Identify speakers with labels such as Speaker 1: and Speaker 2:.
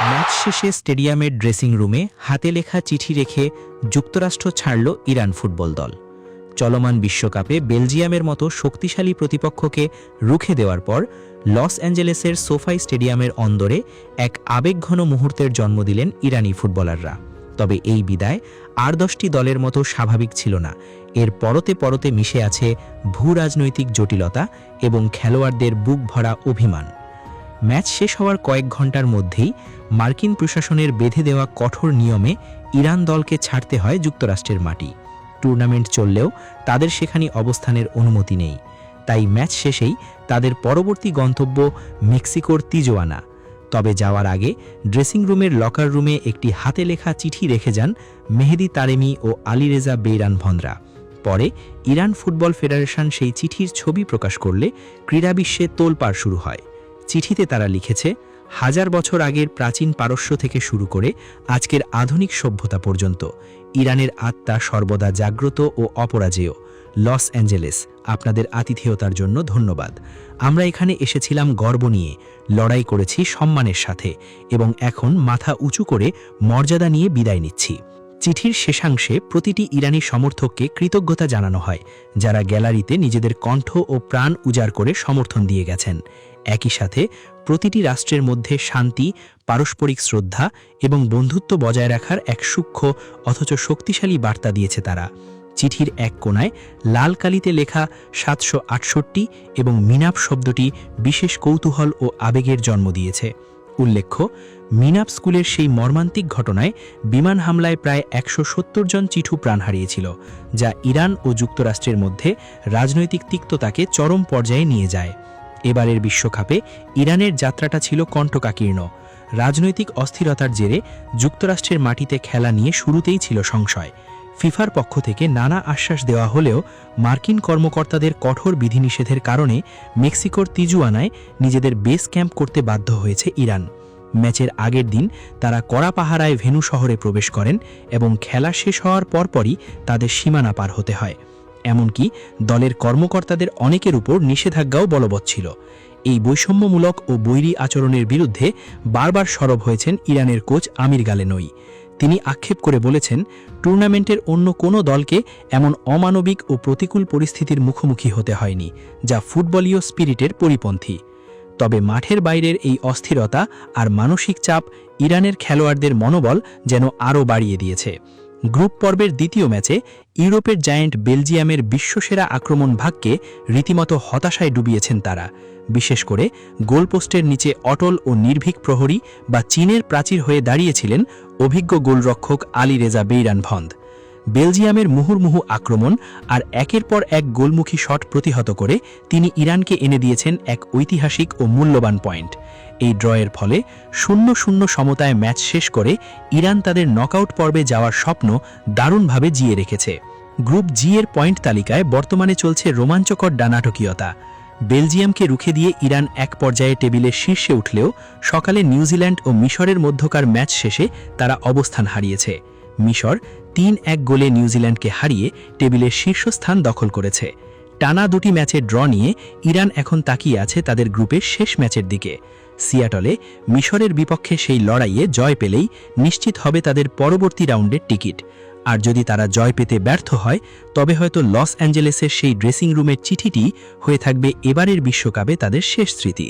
Speaker 1: Match শেষে স্টেডিয়ামের dressing রুমে হাতে লেখা চিঠি রেখে যুক্তরাষ্ট্র ছাড়ল ইরান ফুটবল দল। চলমান বিশ্বকাপে বেলজিয়ামের মতো শক্তিশালী প্রতিপক্ষকে রুখে দেওয়ার পর লস অ্যাঞ্জেলেসের সোফাই স্টেডিয়ামের অন্দরে এক আবেগঘন মুহূর্তের জন্ম দিলেন ইরানি ফুটবলাররা। তবে এই বিদায় আর 10টি দলের মতো স্বাভাবিক ছিল না। এর পরতে পরতে মিশে আছে ভূরাজনৈতিক জটিলতা এবং খেলোয়াড়দের বুক ভরা অভিমান। ম্যাচ শেষ হওয়ার কয়েক ঘন্টার মধ্যেই মার্কিন প্রশাসনের বেঁধে দেওয়া কঠোর নিয়মে ইরান দলকে ছাড়তে হয় যুক্তরাষ্ট্রের মাটি। টুর্নামেন্ট চললেও তাদের সেখানে অবস্থানের অনুমতি নেই। তাই ম্যাচ শেষেই তাদের পরবর্তী গন্তব্য মেক্সিকোর তিজোয়ানা। তবে যাওয়ার আগে ড্রেসিং রুমের লকার রুমে একটি হাতে লেখা চিঠি রেখে যান মেহেদি তারেমি ও আলীরেজা বেইরান ভন্দ্রা। পরে ইরান ফুটবল ফেডারেশন সেই চিঠির ছবি প্রকাশ করলে ক্রীড়া বিশ্বে তোলপাড় শুরু হয়। চিঠিতে তারা লিখেছে, 1000 বছর আগের প্রাচীন পারস্য থেকে শুরু করে আজকের আধুনিক সভ্যতা পর্যন্ত ইরানের আত্মা সর্বদা জাগ্রত ও অপরাজেয়। লস অ্যাঞ্জেলেস, আপনাদের আতিথেয়তার জন্য ধন্যবাদ। আমরা এখানে এসেছিলাম গর্ব নিয়ে, লড়াই করেছি সম্মানের সাথে এবং এখন মাথা উঁচু করে মর্যাদা নিয়ে বিদায় নিচ্ছি। চিঠির শেষাংশে প্রতিটি ইরানি সমর্থককে কৃতজ্ঞতা জানানো হয়, যারা গ্যালারিতে নিজেদের কণ্ঠ ও প্রাণ উজাড় করে সমর্থন দিয়ে গেছেন। একই সাথে প্রতিটি রাষ্ট্রের মধ্যে শান্তি, পারস্পরিক শ্রদ্ধা এবং বন্ধুত্ব বজায় রাখার এক সূক্ষ্ম অথচ শক্তিশালী বার্তা দিয়েছে তারা। চিঠির এক কোণায় লাল কালিতে লেখা 768 এবং মিনাপ শব্দটি বিশেষ কৌতূহল ও আবেগের জন্ম দিয়েছে। উল্লেখ্য, মিনাপ স্কুলের সেই মর্মান্তিক ঘটনায় বিমান হামলায় প্রায় 170 জন চিঠু প্রাণ হারিয়েছিল, যা ইরান ও যুক্তরাষ্ট্রের মধ্যে রাজনৈতিক তিক্ততাকে চরম পর্যায়ে নিয়ে যায়। এবারের বিশ্বকাপে ইরানের যাত্রাটা ছিল কণ্টকাকীর্ণ। রাজনৈতিক অস্থিরতার জেরে যুক্তরাষ্ট্রের মাটিতে খেলা নিয়ে শুরুতেই ছিল সংশয়। ফিফার পক্ষ থেকে নানা আশ্বাস দেওয়া হলেও মার্কিন কর্মকর্তাদের কঠোর বিধিনিষেধের কারণে মেক্সিকোর তিজুয়ানায় নিজেদের বেস ক্যাম্প করতে বাধ্য হয়েছে ইরান। ম্যাচের আগের দিন তারা কড়া পাহারায় ভেন্যু শহরে প্রবেশ করেন এবং খেলা শেষ হওয়ার পরপরই তাদের সীমানা পার হতে হয়। এমনকি দলের কর্মকর্তাদের অনেকের উপর নিষেধাজ্ঞাও বলবৎ ছিল। এই বৈষম্যমূলক ও বৈরী আচরণের বিরুদ্ধে বারবার সরব হয়েছেন ইরানের কোচ আমির গালেনোই। তিনি আক্ষেপ করে বলেছেন, টুর্নামেন্টের অন্য কোনো দলকে এমন অমানবিক ও প্রতিকূল পরিস্থিতির মুখোমুখি হতে হয়নি, যা ফুটবলীয় স্পিরিটের পরিপন্থী। তবে মাঠের বাইরের এই অস্থিরতা আর মানসিক চাপ ইরানের খেলোয়াড়দের মনোবল যেন আরও বাড়িয়ে দিয়েছে। গ্রুপ পর্বের দ্বিতীয় ম্যাচে ইউরোপের জায়ান্ট বেলজিয়ামের বিশ্বসেরা আক্রমণ ভাগকে রীতিমতো হতাশায় ডুবিয়েছেন তারা। বিশেষ করে গোলপোস্টের নিচে অটল ও নির্ভীক প্রহরী বা চীনের প্রাচীর হয়ে দাঁড়িয়েছিলেন অভিজ্ঞ গোলরক্ষক আলীরেজা বেইরান ভন্দ। বেলজিয়ামের মুহুর্মুহু আক্রমণ আর একের পর এক গোলমুখী শট প্রতিহত করে তিনি ইরানকে এনে দিয়েছেন এক ঐতিহাসিক ও মূল্যবান পয়েন্ট। এই ড্রয়ের ফলে 0-0 সমতায় ম্যাচ শেষ করে ইরান তাদের নকআউট পর্বে যাওয়ার স্বপ্ন দারুণভাবে জিয়ে রেখেছে। গ্রুপ জি এর পয়েন্ট তালিকায় বর্তমানে চলছে রোমাঞ্চকর ডানাটকীয়তা। বেলজিয়ামকে রুখে দিয়ে ইরান এক পর্যায়ে টেবিলের শীর্ষে উঠলেও সকালে নিউজিল্যান্ড ও মিশরের মধ্যকার ম্যাচ শেষে তারা অবস্থান হারিয়েছে। মিশর 3-1 গোলে নিউজিল্যান্ডকে হারিয়ে টেবিলের শীর্ষস্থান দখল করেছে। টানা দুটি ম্যাচের ড্র নিয়ে ইরান এখন তাকিয়ে আছে তাদের গ্রুপের শেষ ম্যাচের দিকে। সিয়াটলে মিশরের বিপক্ষে সেই লড়াইয়ে জয় পেলেই নিশ্চিত হবে তাদের পরবর্তী রাউন্ডের টিকিট। আর যদি তারা জয় পেতে ব্যর্থ হয়, তবে হয়তো লস অ্যাঞ্জেলেসের সেই ড্রেসিং রুমের চিঠিটি হয়ে থাকবে এবারের বিশ্বকাপে তাদের শেষ স্মৃতি।